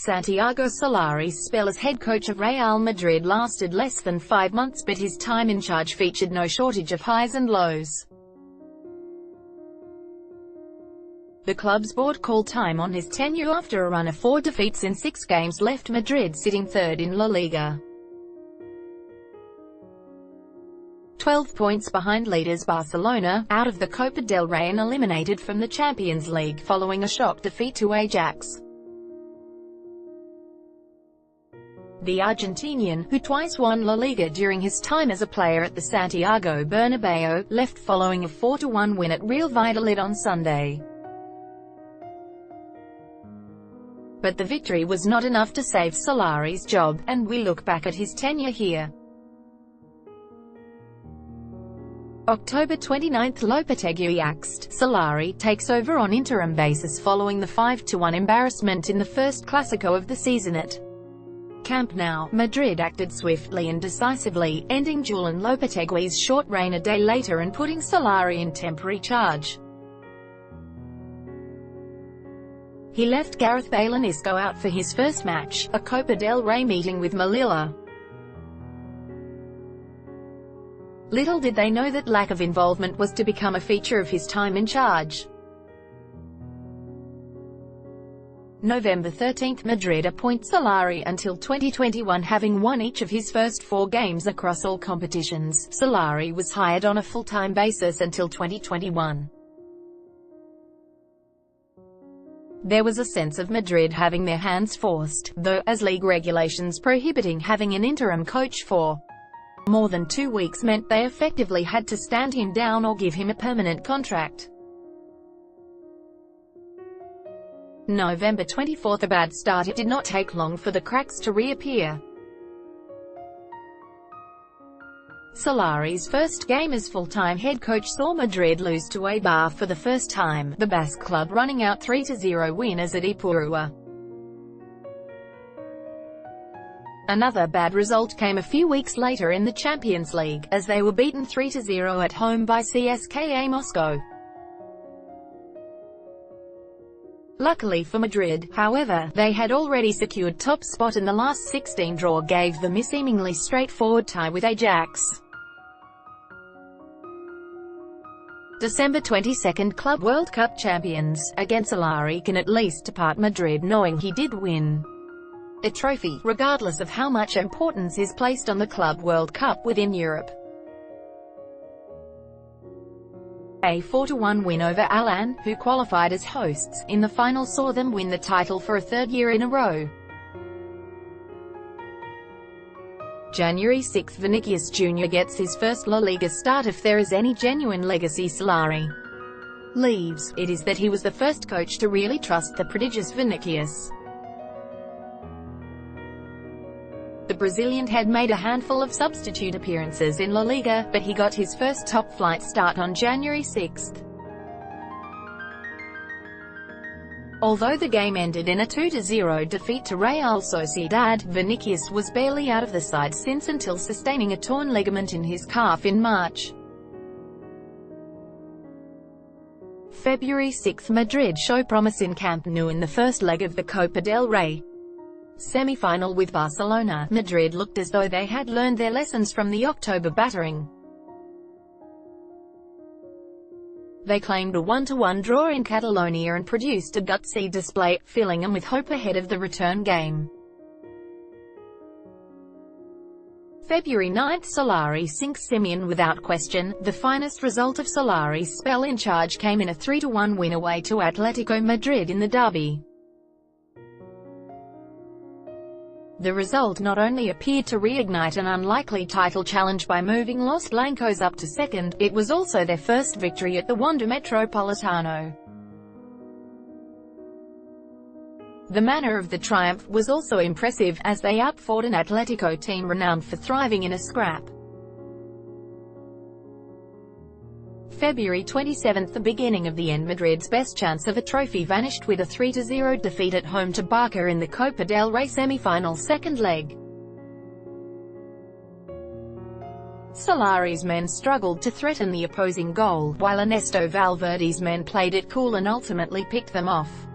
Santiago Solari's spell as head coach of Real Madrid lasted less than 5 months, but his time in charge featured no shortage of highs and lows. The club's board called time on his tenure after a run of 4 defeats in 6 games left Madrid sitting third in LaLiga. 12 points behind leaders Barcelona, out of the Copa del Rey and eliminated from the Champions League following a shock defeat to Ajax. The Argentinian, who twice won La Liga during his time as a player at the Santiago Bernabeu, left following a 4-1 win at Real Madrid on Sunday. But the victory was not enough to save Solari's job, and we look back at his tenure here. October 29, Lopetegui axed. Solari takes over on interim basis following the 5-1 embarrassment in the first Clásico of the season at Camp Nou. Madrid acted swiftly and decisively, ending Julen Lopetegui's short reign a day later and putting Solari in temporary charge. He left Gareth Bale and Isco out for his first match, a Copa del Rey meeting with Melilla. Little did they know that lack of involvement was to become a feature of his time in charge. November 13, Madrid appoint Solari until 2021. Having won each of his first 4 games across all competitions, Solari was hired on a full-time basis until 2021. There was a sense of Madrid having their hands forced, though, as league regulations prohibiting having an interim coach for more than 2 weeks meant they effectively had to stand him down or give him a permanent contract. November 24, a bad start. It did not take long for the cracks to reappear. Solari's first game as full-time head coach saw Madrid lose to Eibar for the first time, the Basque club running out 3-0 winners at Ipurua. Another bad result came a few weeks later in the Champions League, as they were beaten 3-0 at home by CSKA Moscow. Luckily for Madrid, however, they had already secured top spot and the last 16 draw gave them a seemingly straightforward tie with Ajax. December 22, Club World Cup champions. Again, Solari can at least depart Madrid knowing he did win a trophy, regardless of how much importance is placed on the Club World Cup within Europe. A 4-1 win over Alan, who qualified as hosts, in the final saw them win the title for a 3rd year in a row. January 6, Vinicius Jr. gets his first La Liga start. If there is any genuine legacy Solari leaves, it is that he was the first coach to really trust the prodigious Vinicius. The Brazilian had made a handful of substitute appearances in La Liga, but he got his first top-flight start on January 6. Although the game ended in a 2-0 defeat to Real Sociedad, Vinicius was barely out of the side since until sustaining a torn ligament in his calf in March. February 6, Madrid show promise in Camp Nou in the first leg of the Copa del Rey semi-final with Barcelona. Madrid looked as though they had learned their lessons from the October battering. They claimed a 1-1 draw in Catalonia and produced a gutsy display, filling them with hope ahead of the return game. February 9, Solari sinks Simeone without question. The finest result of Solari's spell in charge came in a 3-1 win away to Atletico Madrid in the derby. The result not only appeared to reignite an unlikely title challenge by moving Los Blancos up to 2nd, it was also their first victory at the Wanda Metropolitano. The manner of the triumph was also impressive, as they outfought an Atletico team renowned for thriving in a scrap. February 27, the beginning of the end. Madrid's best chance of a trophy vanished with a 3-0 defeat at home to Barca in the Copa del Rey semi-final 2nd leg. Solari's men struggled to threaten the opposing goal, while Ernesto Valverde's men played it cool and ultimately picked them off.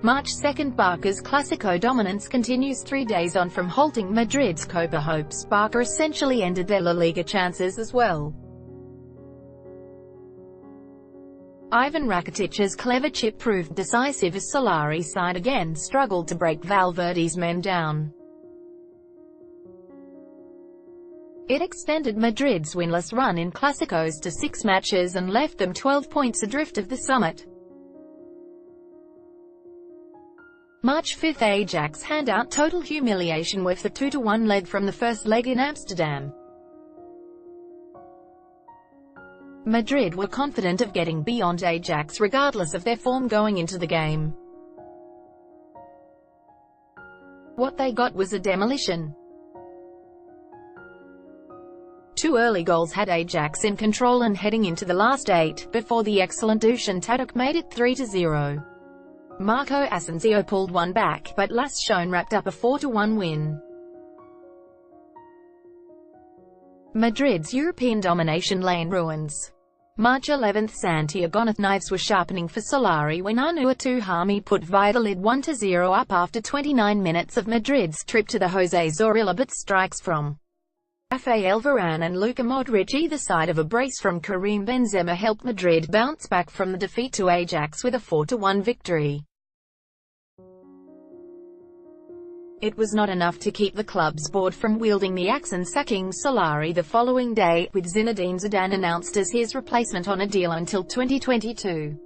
March 2, Barca's Clásico dominance continues 3 days on from halting Madrid's Copa hopes. Barca essentially ended their La Liga chances as well. Ivan Rakitic's clever chip proved decisive as Solari's side again struggled to break Valverde's men down. It extended Madrid's winless run in Clásicos to 6 matches and left them 12 points adrift of the summit. March 5, Ajax hand out total humiliation with the 2-1 lead from the first leg in Amsterdam. Madrid were confident of getting beyond Ajax regardless of their form going into the game. What they got was a demolition. 2 early goals had Ajax in control and heading into the last 8, before the excellent Dusan Tadic made it 3-0. Marco Asensio pulled one back, but Las Schoen wrapped up a 4-1 win. Madrid's European domination lay in ruins. March 11, Santiago knives were sharpening for Solari when Anouar Touhami put Valladolid 1-0 up after 29 minutes of Madrid's trip to the José Zorrilla, but strikes from Rafael Varane and Luka Modric either side of a brace from Karim Benzema helped Madrid bounce back from the defeat to Ajax with a 4-1 victory. It was not enough to keep the club's board from wielding the axe and sacking Solari the following day, with Zinedine Zidane announced as his replacement on a deal until 2022.